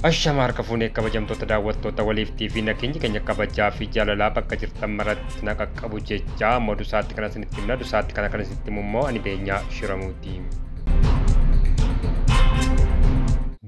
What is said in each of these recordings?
Ashama harka fuunee kabajamtoota daawwattoota waliif TV nageenya keenya kabajaa fi jaalalaa bakka jirtan maratti na qaqqabu jechaa amma dusaatti kana isinitti himna. Dusaatti kana isinitti himu immoo ani Beenyaa Shiramuuti.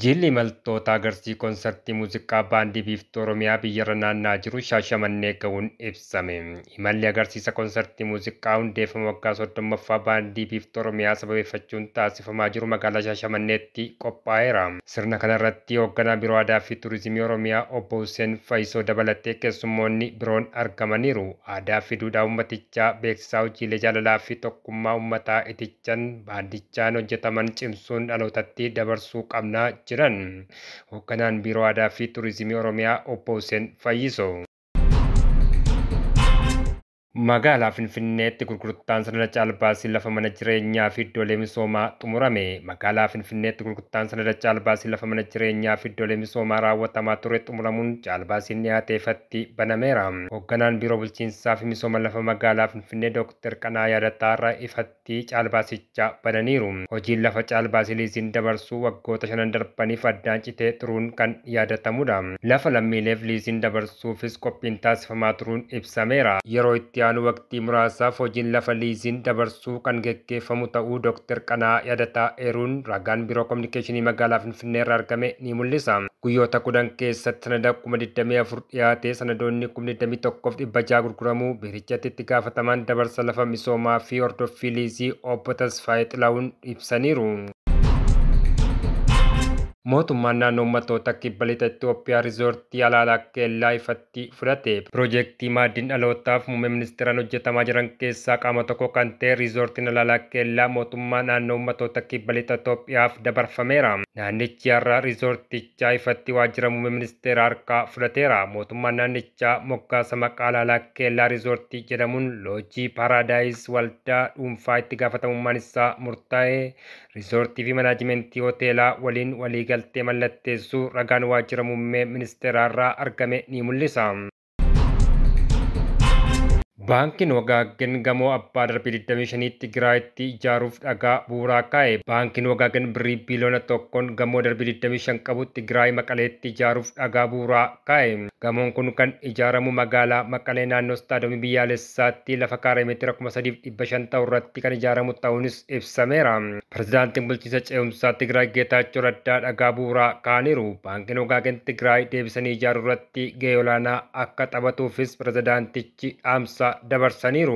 Jilli imaltoota agarsiisa konsertii muuziqaa baandii biiftuu Oromiyaa biyyarra naanna'aa jiru Shaashamannee ga'uun ibsame. Imalli agarsiisa konsertii muuziqaa hundeeffama waggaa 30ffaa baandii biiftuu Oromiyaa sababeeffachuun taasifamaa jiru magaalaa Shaashamanneetti qophaa'eera. Sirna kana irratti hoogganaa Biiroo Aadaa fi Turizimii Oromiyaa Obbo Hussein Faayisoo dabalatee keessummoonni biroon argamaniiru. Aadaa fi duudhaa uummatichaa beeksisaa hojiilee jaalalaa fi tokkummaa uummataa itichan baandichaan hojjetaman cimsuun dhalootatti dabarsuu qabna jiran hoogganaan Biiroo Aadaa fi Turizimii Oromiyaa Obbo Hussein Faayisoo. Magaalaa Finfinneetti gurgurtaan sanada caalbaasii lafa mana jireenyaa fi iddoolee misoomaa xumurame. Magaalaa Finfinneetti gurgurtaan sanada caalbaasii lafa mana jireenyaa fi iddoolee misoomaa raawwatamaa ture xumuramuun caalbaasiin dhiyaatee ifatti banameera. Hoogganaan Biiroo Bulchiinsaa fi Misooma Lafa Magaalaa Finfinnee Dr. Qanaa Yaadataarraa ifatti caalbaasicha bananiiru. Hojiin lafa caalbaasii liiziin dabarsuu waggoota 5 darbaniif addaan citee turuun kan yaadatamudha. Lafa lammiileef liiziin dabarsuufis qophiin taasifamaa turuun ibsameera. Yeroo itti aanu waqtii muraasaaf hojiin lafa liiziin dabarsuu kan geggeeffamu ta'uu Dr. Qanaa Yaadataa eeruun ragaan Biiroo Kominikeeshinii Magaalaa Finfinnee irraa argame ni mul'isa. Guyyoota 10 keessatti sanada 24,000 dhiyaatee sanadoonni 21,600 gurguramuu biirichatti itti gaafatamaan dabarsa lafa misoomaa fi hordoffii liizii Obbo Tasfaayee Xilaawun ibsaniiru. Mootummaan naannoo uummattoota kibba lixa Itoophiyaa riizoortii Alaalaa Keellaa ifatti fudhate. Piroojeektii maaddiin dhalootaaf muummee ministeeraan hojjetamaa jiran keessaa qaama tokko kan ta'e riizoortiin Alaalaa Keellaa mootummaa naannoo uummattoota kibba lixa Itoophiyaaf dabarfameera. Naannichi har'a riizoortichaa ifatti waajjira muummee ministeeraa harkaa fudhateera. Mootummaan naannichaa moggaasa maqaa Alaalaa Keellaa riizoortii jedhamuun loojii Paaraadaayis waldaa dhuunfaa itti gaafatamummaan isaa murtaa'e riizoortii fi manaajimentii hoteelaa waliin waliigaltee mallatteessuu ragaan waajjira muummee ministeeraarraa argame ni mul'isa. Baankiin Wagaaggen gamoo abbaa darbii 25 Tigraayitti ijaaruuf dhagaa bu'uuraa kaa'e. Baankiin Wagaaggen birrii biiliyoona 1 gamoo darbii 25 qabu Tigraay Maqaleetti ijaaruuf dhagaa bu'uuraa kaa'e. Gamoon kun kan ijaaramu magaalaa Maqalee naannoo istaadiyoomii biyyaalessaatti lafa kaaree meetira 3,500 ta'u irratti kan ijaaramu ta'uunis ibsameera. Pireezidaantiin bulchiinsa ce'umsaa Tigraay Geetaachoo Raddaa dhagaa bu'uuraa kaa'aniiru. Baankiin Wagaaggen Tigraay deebisanii ijaaruu irratti gahee olaanaa akka taphatuufis pireezidaantichi dhaamsa dabarsaniiru.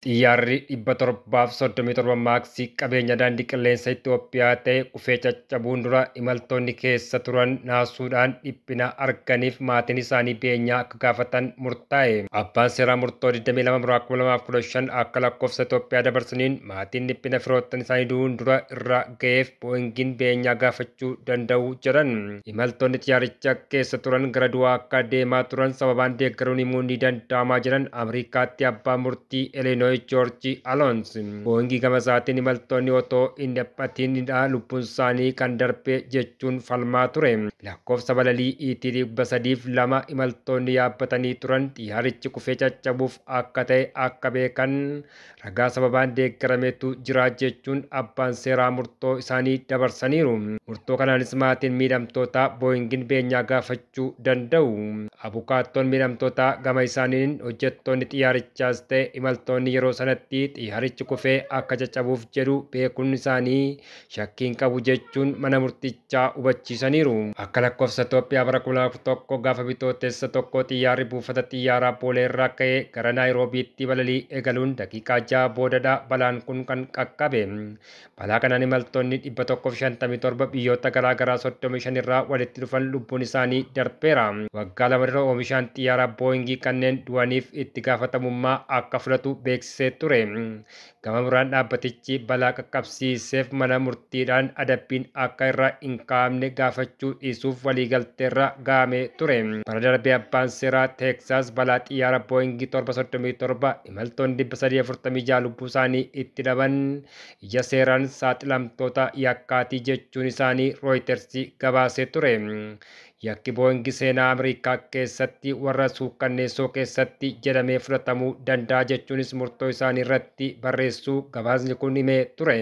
Xiyyaarri 737 maaksii qabeenya daandii qilleensa Itoophiyaa ta'e kufee caccabuun dura imaltoonni keessa turan naasuudhaan dhiphina arganiif maatiin isaanii beenyaa akka gaafatan murtaa'e. Abbaan seeraa murtoo 22/2015 akka lakkoofsa Itoophiyaa dabarsaniin maatiin dhiphina firoottan isaanii du'uun dura irra ga'eef boo'ingiin beenyaa gaafachuu danda'u jedhan. Imaltoonni xiyyaaricha keessa turan gara du'aa akka deemaa turan sababaan deeggaruun himuun ni danda'amaa jiran Ameerikaatti abbaan murtii Eleenoor Joorji Aloons. Boo'ingii gama isaatiin imaltoonni otoo hin dhiphatinidha lubbuun isaanii kan darbe jechuun falmaa ture. Lakkoofsa balalii ET-302 imaltoonni yaabbatanii turan xiyyaarichi kufee caccabuuf akka ta'e akka beekan ragaa sababaan deeggarametu jira jechuun abbaan seeraa murtoo isaanii dabarsaniiru. Murtoo kanaanis maatiin miidhamtootaa boo'ingiin beenyaa gaafachuu danda'u. Abukaattoon miidhamtootaa gama isaaniin hojjettoonni xiyyaarichaas ta'e imaltoonni yeroo sanatti xiyyaarichi kufee akka caccabuuf jedhu beekuun isaanii shakkiin qabu jechuun mana murtichaa hubachiisaniiru. Akka lakkoofsa Itoophiyaa bara 2001 gaafa bitootessa tokko xiyyaarri buufata xiyyaaraa Boolee irraa ka'ee gara Naayiroobiitti balalii eegaluun daqiiqaa 6 boodadha balaan kun kan qaqqabe. Balaa kanaan imaltoonni 157 biyyoota garaagaraa 35 irraa walitti dhufan lubbuun isaanii darbeera. Waggaa lama dura oomishaan xiyyaaraa boo'ingii kanneen du'aniif itti gaafatamummaa akka fudhatu beeksisee ture. Gama biraan dhaabbatichi balaa qaqqabsiiseef mana murtiidhaan adabbiin akka irra hin kaa'amne gaafachuu dhiisuuf waliigalteerra ga'amee ture. Bara darbee abbaan seeraa Teeksaas balaa xiyyaara boo'ingii 737 imaltoonni 346 lubbuu isaanii itti dhaban ija seeraan saaxilamtoota yakkaatii jechuun isaanii Rooyitersi gabaasee ture. Yakki boo'ingii seenaa Ameerikaa keessatti warra suukkanneessoo keessatti jedhamee fudhatamuu danda'a jechuunis murtoo isaanii irratti barreessuu gabaasni kun himee ture.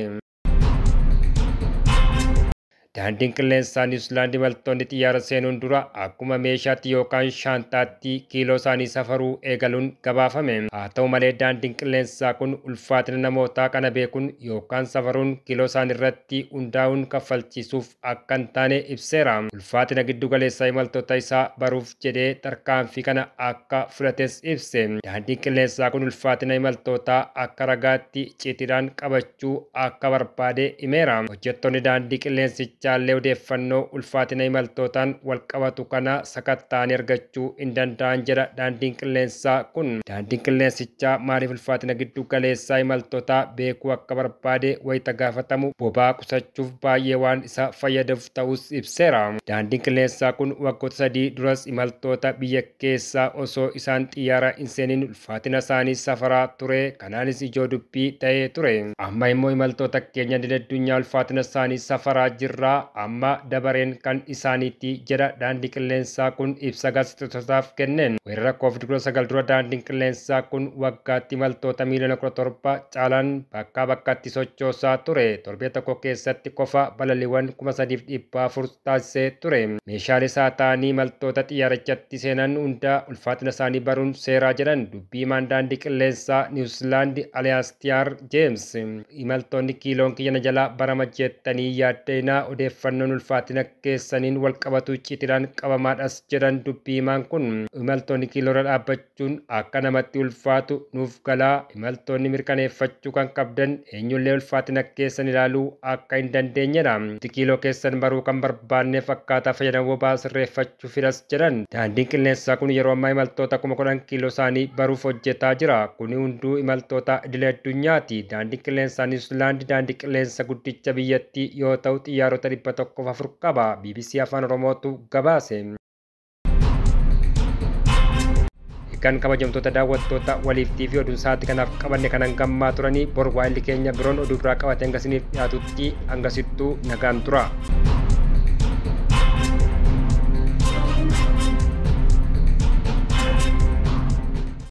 Daandiin qilleensaa Niwuziilaand imaltoonni xiyyaara seenuun dura akkuma meeshaatti yookaan shaantaatti kiiloo isaanii safaruu eegaluun gabaafame. Haa ta'u malee daandiin qilleensaa kun ulfaatina namootaa kana beekuun yookaan safaruun kiiloo isaanii irratti hundaa'uun kaffalchiisuuf akka hin taane ibseera. Ulfaatina giddu galeessaa imaltoota isaa baruuf jedhee tarkaanfii kana akka fudhates ibse. Daandiin qilleensaa kun ulfaatina imaltootaa akka ragaatti icciitiidhaan qabachuu akka barbaade himeera. Hojjettoonni daandii qilleensichaa odeeffannoo ulfaatina imaltootaan wal qabatu kana sakatta'anii argachuu hin danda'an jedha daandiin qilleensaa kun. Daandiin qilleensichaa maaliif ulfaatina giddu galeessaa imaltootaa beekuu akka barbaade wayita gaafatamu boba'aa qusachuuf baay'ee waan isa fayyaduuf ta'us ibseera. Daandiin qilleensaa kun waggoota 3 duras imaltoota biyya keessaa osoo isaan xiyyaara hin seeniin ulfaatina isaanii safaraa ture. Kanaanis ijoo dubbii ta'ee ture. Amma immoo imaltoota keenya addunyaa ulfaatina isaanii safaraa jirra. Amma dabareen kan isaaniitti jedha daandii qilleensaa kun ibsa gaazexeessotaaf kenneen. Weerara COVID-19 dura daandiin qilleensaa kun waggaatti imaltoota miiliyoona 17 caalaan bakkaa bakkatti sochoosaa ture. Torbee tokko keessatti qofa balaliiwwan 3,400 taasisee ture. Meeshaalee isaa ta'anii imaltoota xiyyaarichatti seenan hunda ulfaatina isaanii baruun seeraa jedhan dubbii himaan daandii qilleensaa Niwuziilaand Aliyaanstiyaar Jeems. Imaltoonni kiiloon kiyya jala barama jettanii yaaddeenaa odeeffannoon ulfaatina keessaniin wal qabatu icciitiidhaan qabamaadhas jedhan dubbii himaan kun. Imaltoonni kiiloorra dhaabbachuun akka namatti ulfaatu nuuf galaa. Imaltoonni mirkaneeffachuu kan qabdan eenyullee ulfaatina keessan ilaaluu akka hin dandeenyedha. Kiiloo keessan baruu kan barbaanneef akkaataa fayyadamuu sirreeffachuu fidas jedhan. Daandiin qilleensaa kun yeroo ammaa imaltoota 10,000 kiiloo isaanii baruuf hojjetaa jira. Kuni hunduu imaltoota idilee addunyaati. Daandiin qilleensaa Niwuziilaand daandii qilleensa guddicha biyyattii yoo ta'u xiyyaarota 104 qaba. BBC Afaan Oromootu gabaase. Kan kabajamtoota daawwattoota waliif TV oduu sa'aatii kanaaf qabanne kanan gammaa turanii bor waa'illi keenya biroon oduu biraa qabatee hangasiniif dhiyaatutti hangasittuu nagaan tura.